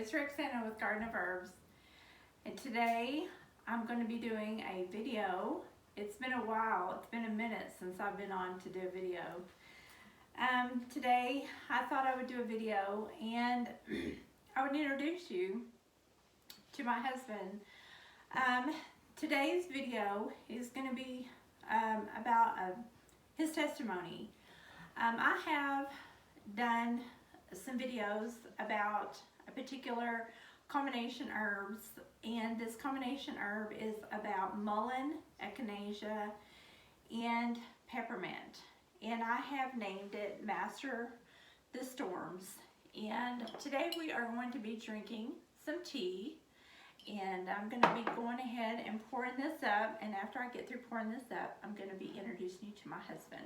It's Rexanna with Garden of Herbs, and today I'm going to be doing a video. It's been a while, it's been a minute since I've been on to do a video. Today I thought I would do a video and I would introduce you to my husband. Today's video is going to be about his testimony. I have done some videos about a particular combination herbs, and this combination herb is about mullein, echinacea, and peppermint, and I have named it Master the Storms. And today we are going to be drinking some tea, and I'm going to be going ahead and pouring this up, and after I get through pouring this up, I'm going to be introducing you to my husband.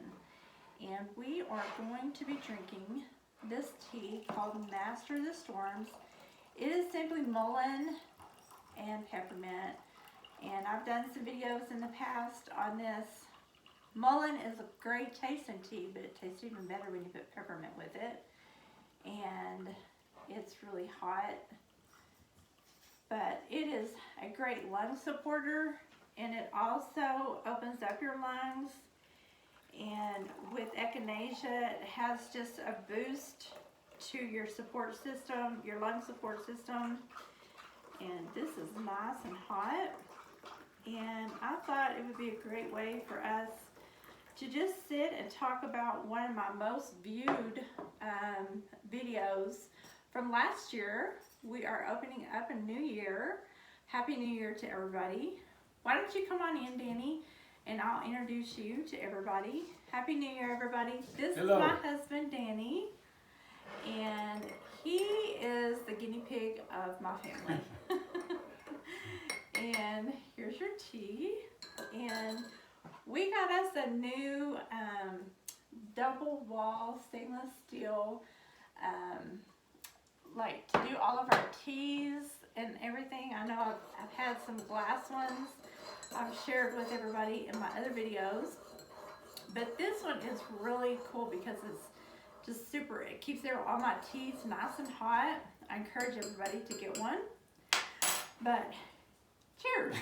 And we are going to be drinking this tea called Master the Storms. It is simply mullein and peppermint, and I've done some videos in the past on this. Mullein is a great tasting tea, but it tastes even better when you put peppermint with it, and it's really hot, but it is a great lung supporter, and it also opens up your lungs. And with echinacea, it has just a boost to your support system, your lung support system. And this is nice and hot. And I thought it would be a great way for us to just sit and talk about one of my most viewed videos from last year. We are opening up a new year. Happy New Year to everybody. Why don't you come on in, Danny? And I'll introduce you to everybody. Happy New Year, everybody. This is my husband, Danny, and he is the guinea pig of my family. And here's your tea. And we got us a new double wall stainless steel, like to do all of our teas and everything. I know I've had some glass ones I've shared with everybody in my other videos, but this one is really cool because it's just super. It keeps all my teas nice and hot. I encourage everybody to get one. But cheers!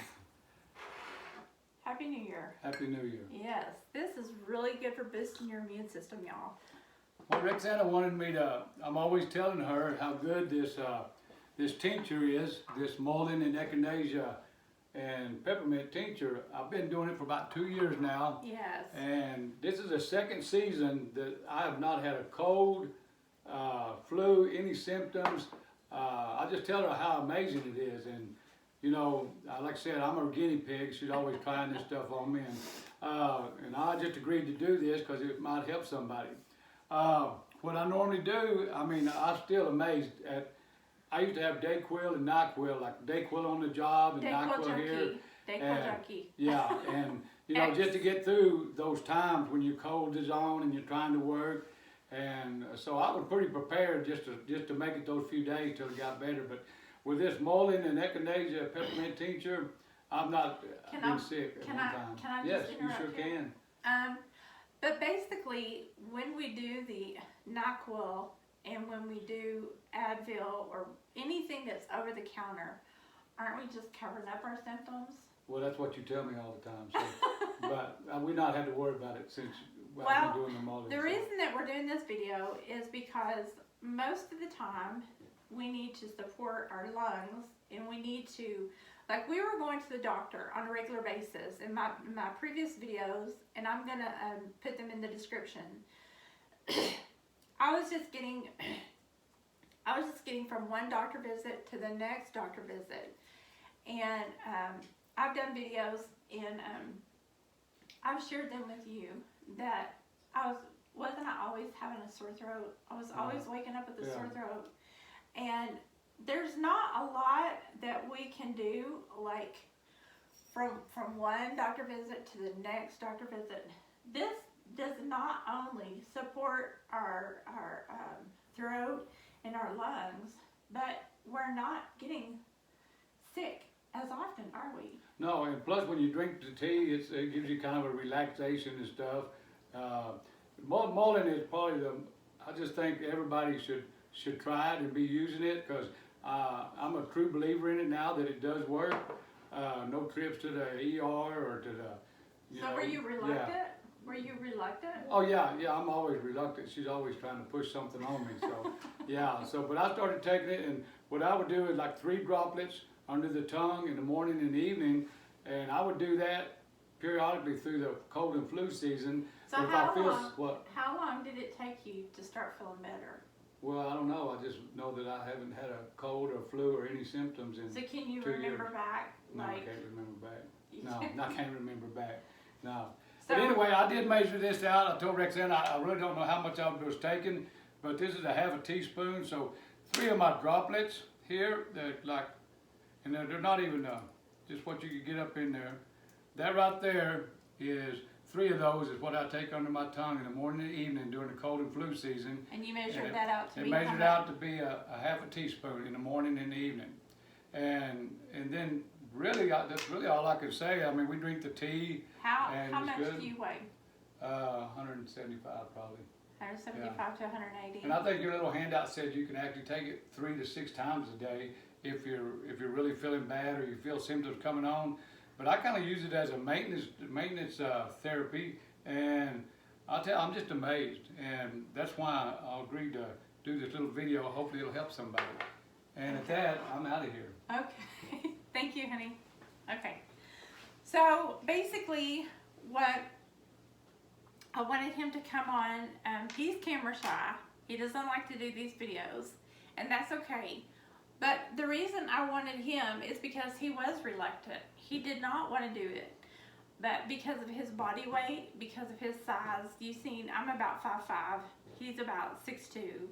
Happy New Year! Happy New Year! Yes, this is really good for boosting your immune system, y'all. Well, Rexanna wanted me to. I'm always telling her how good this tincture is. This mullein and echinacea and peppermint tincture. I've been doing it for about 2 years now. Yes. And this is the second season that I have not had a cold, flu, any symptoms. I just tell her how amazing it is. And you know, like I said, I'm a guinea pig. She's always trying this stuff on me. And I just agreed to do this because it might help somebody. What I normally do, I mean, I'm still amazed at. I used to have Dayquil and NyQuil, like Dayquil on the job and NyQuil here. Dayquil junkie. Yeah, and you know, just to get through those times when your cold is on and you're trying to work, and so I was pretty prepared just to make it those few days till it got better. But with this mullein and echinacea peppermint tincture, I've not been sick at one time. Can I yes, just you sure can. But basically, when we do the NyQuil and when we do Advil or anything that's over the counter, aren't we just covering up our symptoms? Well, that's what you tell me all the time. So, but we not had to worry about it since I've been doing them all. The reason that we're doing this video is because most of the time we need to support our lungs, and we need to, like we were going to the doctor on a regular basis in my previous videos, and I'm gonna put them in the description. I was just getting from one doctor visit to the next doctor visit, and I've done videos and I've shared them with you that wasn't I always having a sore throat? I was always waking up with a sore throat, and there's not a lot that we can do, like from one doctor visit to the next doctor visit. This does not only support our throat and our lungs, but we're not getting sick as often, are we? No, and plus when you drink the tea, it gives you kind of a relaxation and stuff. Mullein is probably I just think everybody should try it and be using it, because I'm a true believer in it now that it does work. No trips to the ER or to the, So were you reluctant? Yeah. Were you reluctant? Oh yeah, I'm always reluctant. She's always trying to push something on me. So yeah, but I started taking it, and what I would do is like 3 droplets under the tongue in the morning and the evening, and I would do that periodically through the cold and flu season. So But how long did it take you to start feeling better? Well, I don't know. I just know that I haven't had a cold or flu or any symptoms in So can you 2 remember years. back? No, I can't remember back. No, I can't remember back. No. So, But anyway, I did measure this out. I told Rexanna I really don't know how much I was taking, but this is a ½ teaspoon. So 3 of my droplets here, they're like, and they're not even just what you could get up in there. That right there is 3 of those is what I take under my tongue in the morning and evening during the cold and flu season. and you measured that out to It be measured out to be a ½ teaspoon in the morning and the evening. And then really, that's really all I can say. I mean, we drink the tea. How And much it's good. do you weigh? 175 probably. 175 to 180. And I think your little handout said you can actually take it 3 to 6 times a day if you're really feeling bad or you feel symptoms coming on. But I kind of use it as a maintenance therapy, and I'm just amazed, and that's why I agreed to do this little video. Hopefully it'll help somebody. And at that, I'm out of here. Okay, thank you, honey. Okay, so basically what I wanted him to come on, he's camera shy. He doesn't like to do these videos, and that's okay. But the reason I wanted him is because he was reluctant. He did not want to do it. But because of his body weight, because of his size, you've seen I'm about 5'5", he's about 6'2",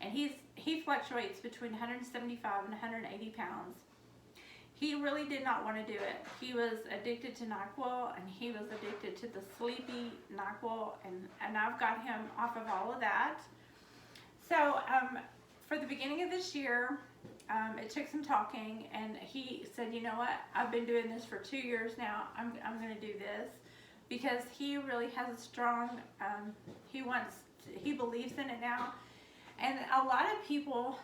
and he fluctuates between 175 and 180 pounds. He really did not want to do it. He was addicted to NyQuil, and he was addicted to the sleepy NyQuil, and I've got him off of all of that. So for the beginning of this year, it took some talking, and he said, you know what, I've been doing this for 2 years now, I'm going to do this, because he really has a strong, he believes in it now. And a lot of people,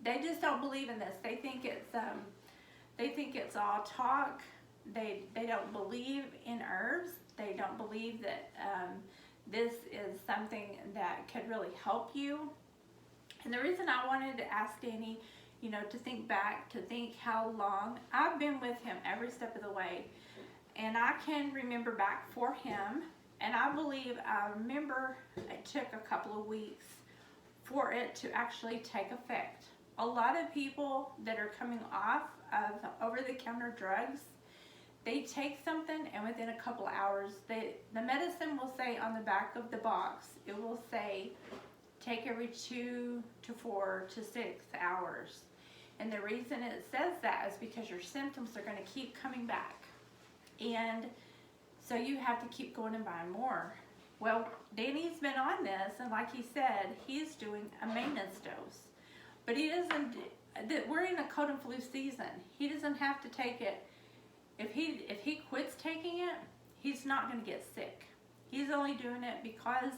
they just don't believe in this. They think it's all talk. They don't believe in herbs. They don't believe that this is something that could really help you. And the reason I wanted to ask Danny, you know, to think back, to think how long I've been with him every step of the way. And I can remember back for him, and I remember it took a couple of weeks for it to actually take effect. A lot of people that are coming off of over-the-counter drugs, they take something, and within a couple of hours, the medicine will say on the back of the box, it will say, take every 2 to 4 to 6 hours. And the reason it says that is because your symptoms are going to keep coming back. And so you have to keep going and buying more. Well, Danny's been on this, and like he said, he's doing a maintenance dose. But he doesn't, we're in a cold and flu season. He doesn't have to take it. If he quits taking it, he's not going to get sick. He's only doing it because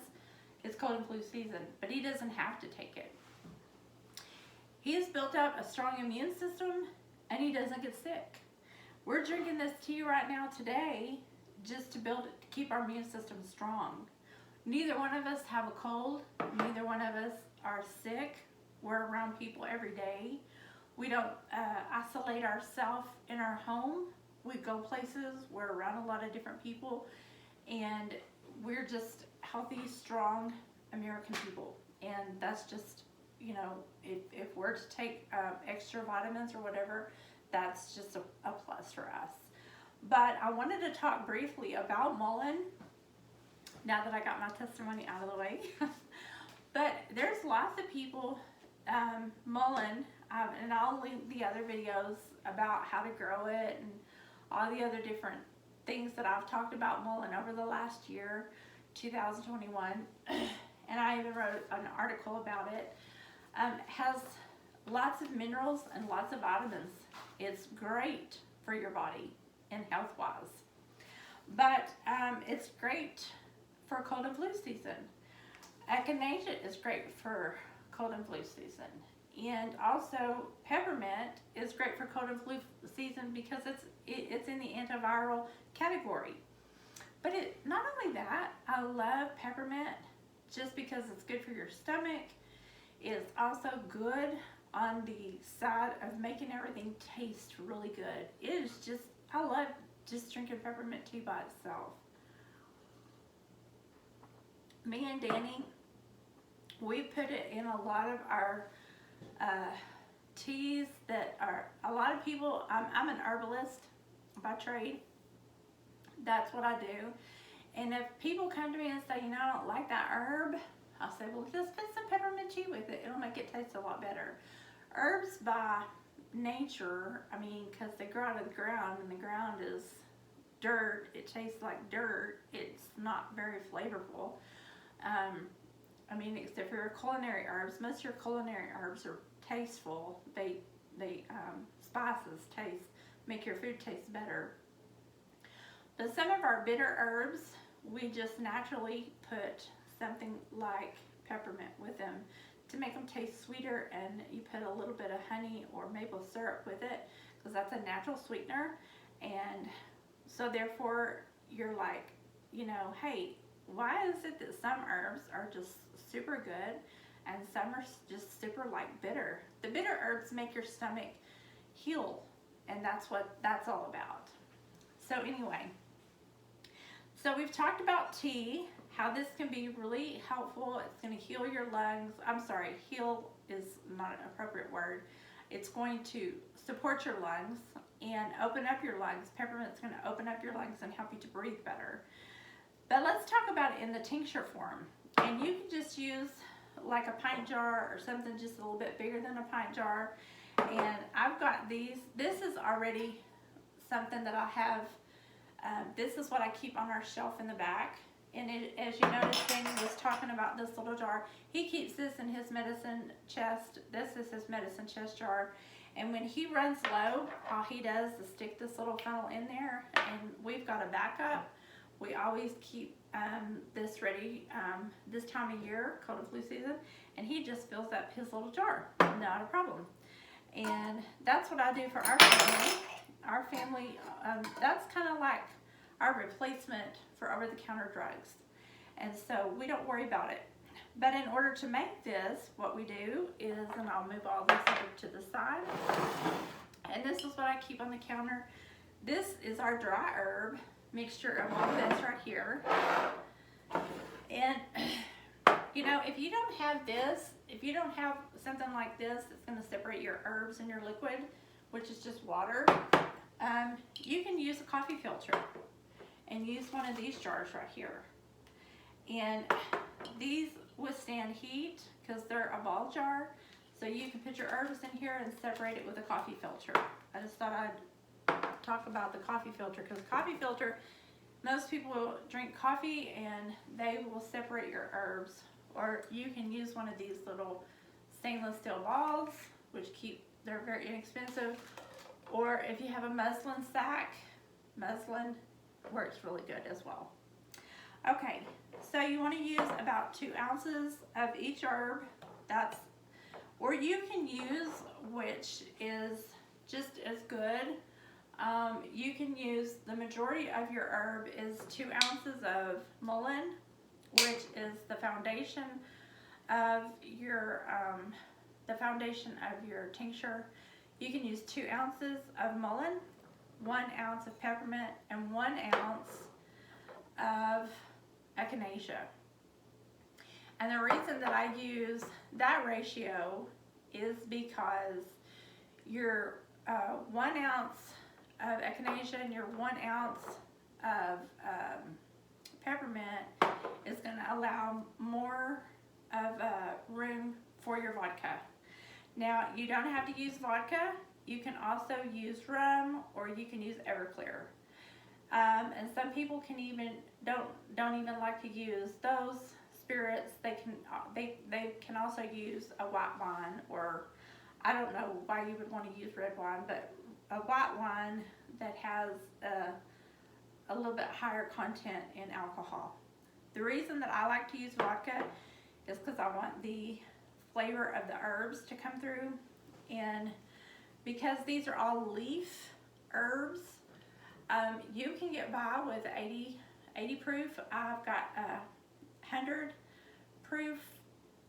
it's cold and flu season, but he doesn't have to take it. He has built up a strong immune system, and he doesn't get sick. We're drinking this tea right now today just to keep our immune system strong. Neither one of us have a cold. Neither one of us are sick. We're around people every day. We don't isolate ourselves in our home. We go places. We're around a lot of different people, and we're just healthy, strong American people. And that's just, you know, if we're to take extra vitamins or whatever, that's just a plus for us. But I wanted to talk briefly about Mullein, now that I got my testimony out of the way. But there's lots of people, Mullein, and I'll link the other videos about how to grow it and all the other different things that I've talked about Mullein over the last year, 2021. And I even wrote an article about it. Has lots of minerals and lots of vitamins. It's great for your body and health-wise. But it's great for cold and flu season. Echinacea is great for cold and flu season. And also peppermint is great for cold and flu season because it's in the antiviral category. But not only that, I love peppermint just because it's good for your stomach. It's also good on the side of making everything taste really good. It is just, I love just drinking peppermint tea by itself. Me and Danny, we put it in a lot of our teas that are, a lot of people, I'm an herbalist by trade. That's what I do. And if people come to me and say, I don't like that herb, I'll say, well, just put some peppermint tea with it. It'll make it taste a lot better. Herbs by nature, because they grow out of the ground, and the ground is dirt. It tastes like dirt. It's not very flavorful. Except for your culinary herbs. Most of your culinary herbs are tasteful. They spices make your food taste better. But some of our bitter herbs, we just naturally put something like peppermint with them to make them taste sweeter, and you put a little bit of honey or maple syrup with it because that's a natural sweetener. And so therefore you're like, hey, why is it that some herbs are just super good and some are just super bitter? The bitter herbs make your stomach heal, and that's what that's all about. So anyway, so we've talked about tea, how this can be really helpful. It's going to heal your lungs. I'm sorry, heal is not an appropriate word. It's going to support your lungs and open up your lungs. Peppermint's going to open up your lungs and help you to breathe better. But let's talk about it in the tincture form. And you can just use like a pint jar or something just a little bit bigger than a pint jar. And I've got these. This is already something that I have. This is what I keep on our shelf in the back. And as you noticed, Danny was talking about this little jar. He keeps this in his medicine chest. This is his medicine chest jar. And when he runs low, all he does is stick this little funnel in there. And we've got a backup. We always keep this ready this time of year, cold and flu season. And he just fills up his little jar. Not a problem. And that's what I do for our family. Our family, that's kind of like our replacement for over-the-counter drugs. And so we don't worry about it. But in order to make this, what we do is, and I'll move all this over to the side. And this is what I keep on the counter. This is our dry herb mixture of all this right here. And, if you don't have this, if you don't have something like this that's going to separate your herbs and your liquid, which is just water, you can use a coffee filter and use one of these jars right here. And these withstand heat because they're a ball jar, so you can put your herbs in here and separate it with a coffee filter. I just thought I'd talk about the coffee filter, because coffee filter, most people will drink coffee and they will separate your herbs. Or you can use one of these little stainless steel balls, which they're very inexpensive. Or if you have a muslin sack, muslin works really good as well. Okay, so you want to use about 2 ounces of each herb. Or you can use, which is just as good. You can use, the majority of your herb is 2 ounces of mullein, which is the foundation of your tincture. You can use 2 ounces of mullein, 1 ounce of peppermint, and 1 ounce of echinacea. And the reason that I use that ratio is because your 1 ounce of echinacea and your 1 ounce of peppermint is going to allow more of room for your vodka. Now, you don't have to use vodka. You can also use rum, or you can use Everclear. And some people can don't even like to use those spirits. They can also use a white wine, or I don't know why you would want to use red wine, but a white wine that has a little bit higher content in alcohol. The reason that I like to use vodka is because I want the flavor of the herbs to come through. And because these are all leaf herbs, you can get by with 80 proof. I've got 100 proof,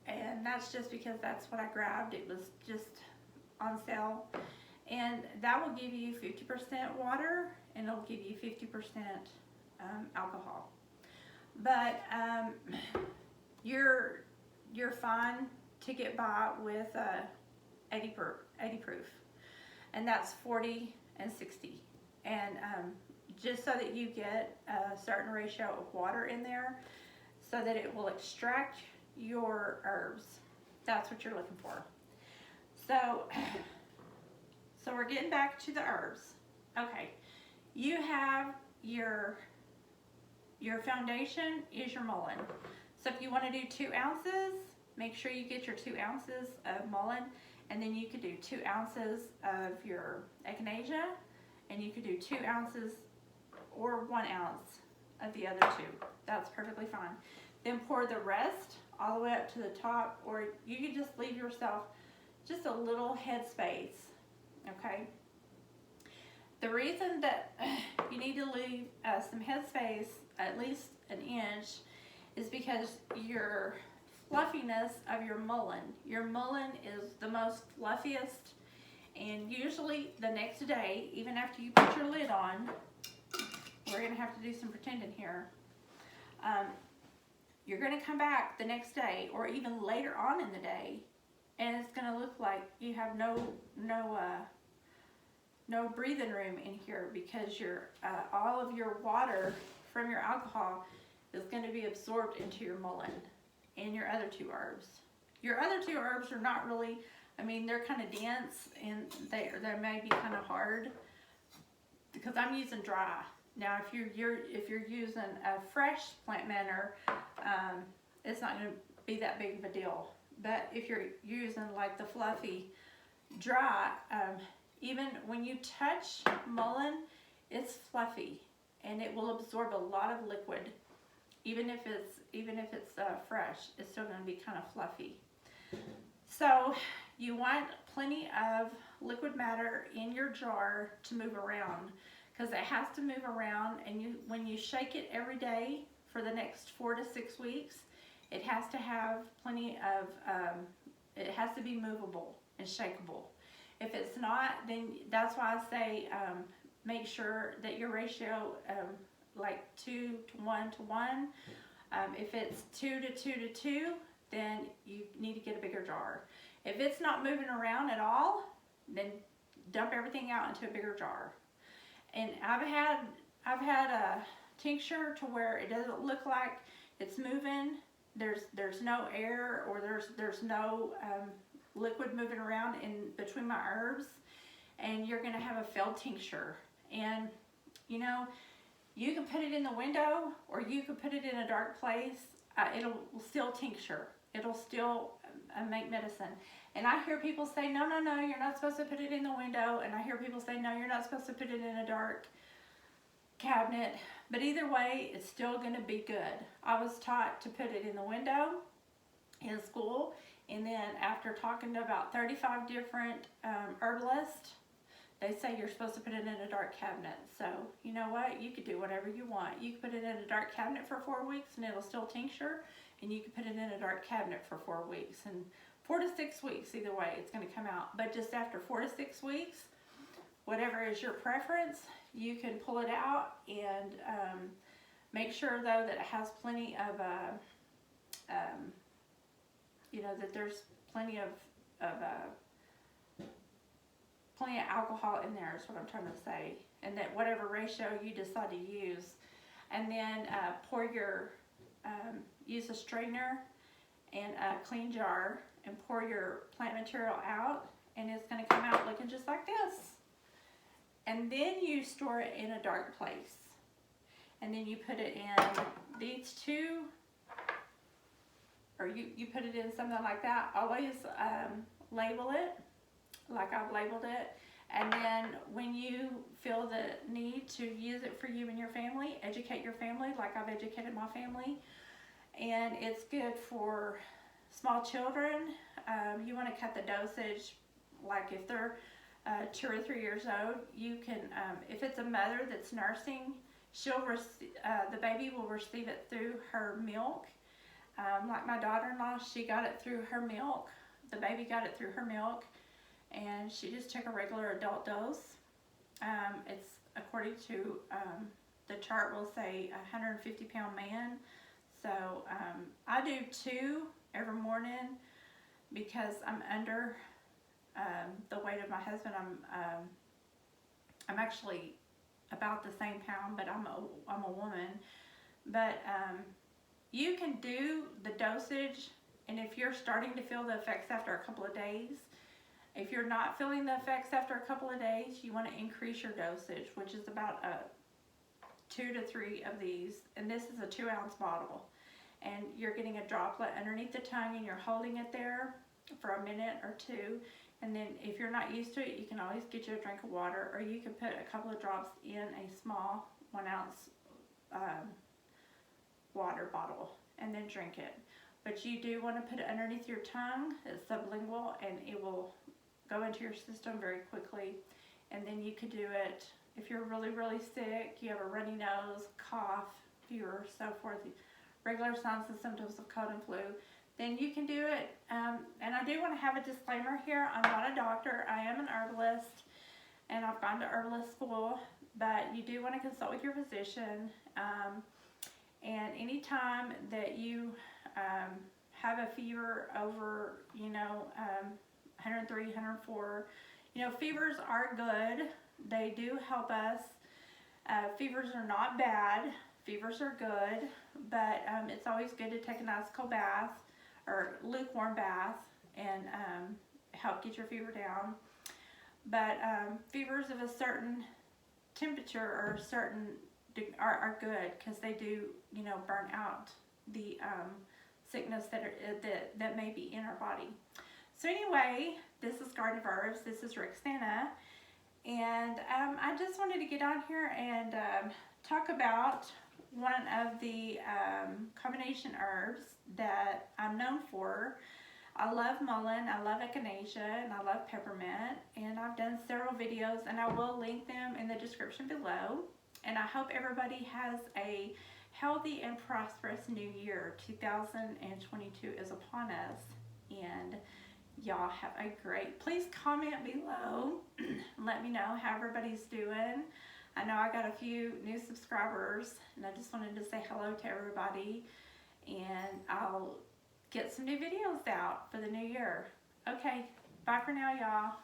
and that's just because that's what I grabbed. It was just on sale. And that will give you 50% water, and it'll give you 50% alcohol. But you're fine to get by with 80 proof, and that's 40 and 60. And just so that you get a certain ratio of water in there, so that it will extract your herbs. That's what you're looking for. So we're getting back to the herbs. Okay, you have your foundation is your mullein. So if you want to do 2 ounces, make sure you get your 2 ounces of mullein, and then you could do 2 ounces of your echinacea, and you could do 2 ounces or 1 ounce of the other 2. That's perfectly fine. Then pour the rest all the way up to the top, or you could just leave yourself just a little head space. Okay. The reason that you need to leave some head space, at least an inch, is because your fluffiness of your mullein. Your mullein is the most fluffiest, and usually the next day, even after you put your lid on, we're gonna have to do some pretending here. You're gonna come back the next day, or even later on in the day, and it's gonna look like you have no breathing room in here, because your all of your water from your alcohol is going to be absorbed into your mullein and your other 2 herbs. Your other 2 herbs are not really, I mean, they're kind of dense, and they may be kind of hard, because I'm using dry. Now, if you're using a fresh plant matter, it's not going to be that big of a deal. But if you're using like the fluffy dry, even when you touch mullein, it's fluffy, and it will absorb a lot of liquid. Even if it's fresh, it's still going to be kind of fluffy. So you want plenty of liquid matter in your jar to move around, because it has to move around, and when you shake it every day for the next 4 to 6 weeks, it has to have plenty of, it has to be movable and shakeable. If it's not, then that's why I say make sure that your ratio, like 2 to 1 to 1. If it's 2 to 2 to 2, then you need to get a bigger jar. If it's not moving around at all, then dump everything out into a bigger jar. And I've had a tincture to where it doesn't look like it's moving. There's no air, or there's no liquid moving around in between my herbs, and you're gonna have a failed tincture. And you know, you can put it in the window, or you can put it in a dark place. It'll still tincture. It'll still make medicine. And I hear people say, no, you're not supposed to put it in the window. And I hear people say, no, you're not supposed to put it in a dark cabinet. But either way, it's still going to be good. I was taught to put it in the window in school. And then after talking to about 35 different herbalists, they say you're supposed to put it in a dark cabinet. So, you know what? You could do whatever you want. You can put it in a dark cabinet for 4 weeks and it'll still tincture. And you can put it in a dark cabinet for 4 weeks. And 4 to 6 weeks, either way, it's going to come out. But just after 4 to 6 weeks, whatever is your preference, you can pull it out and make sure, though, that it has plenty of, you know, that there's plenty of alcohol in there is what I'm trying to say. And that whatever ratio you decide to use. And then pour your, use a strainer and a clean jar and pour your plant material out, and it's going to come out looking just like this. And then you store it in a dark place. And then you put it in these 2, or you put it in something like that. Always label it like I've labeled it. And then when you feel the need to use it for you and your family, educate your family like I've educated my family. And it's good for small children, you want to cut the dosage. Like if they're 2 or 3 years old, you can, if it's a mother that's nursing, the baby will receive it through her milk. Like my daughter-in-law, she got it through her milk. The baby got it through her milk, and she just took a regular adult dose. It's according to the chart will say 150-pound man. So I do 2 every morning because I'm under the weight of my husband. I'm actually about the same pound, but I'm a woman. But you can do the dosage, and if you're starting to feel the effects after a couple of days, if you're not feeling the effects after a couple of days, you want to increase your dosage, which is about 2 to 3 of these, and this is a 2-ounce bottle, and you're getting a droplet underneath the tongue, and you're holding it there for a minute or 2, and then if you're not used to it, you can always get you a drink of water, or you can put a couple of drops in a small 1-ounce water bottle and then drink it. But you do want to put it underneath your tongue. It's sublingual, and it will go into your system very quickly. And then you could do it if you're really, really sick, you have a runny nose, cough, fever, so forth, regular signs and symptoms of cold and flu, then you can do it. And I do want to have a disclaimer here. I'm not a doctor. I am an herbalist, and I've gone to herbalist school, but you do want to consult with your physician. And anytime that you have a fever over, 103, 104, fevers are good. They do help us. Fevers are not bad. Fevers are good, but it's always good to take an ice cold bath or lukewarm bath and help get your fever down. But fevers of a certain temperature or certain are good, because they do, burn out the sickness that may be in our body. So anyway, this is Garden of Herbs. This is Rexanna, and I just wanted to get on here and talk about one of the combination herbs that I'm known for. I love mullein, I love echinacea, and I love peppermint, and I've done several videos, and I will link them in the description below. And I hope everybody has a healthy and prosperous new year. 2022 is upon us, and y'all have a great, please comment below and let me know how everybody's doing. I know I got a few new subscribers, and I just wanted to say hello to everybody, and I'll get some new videos out for the new year. Okay, bye for now, y'all.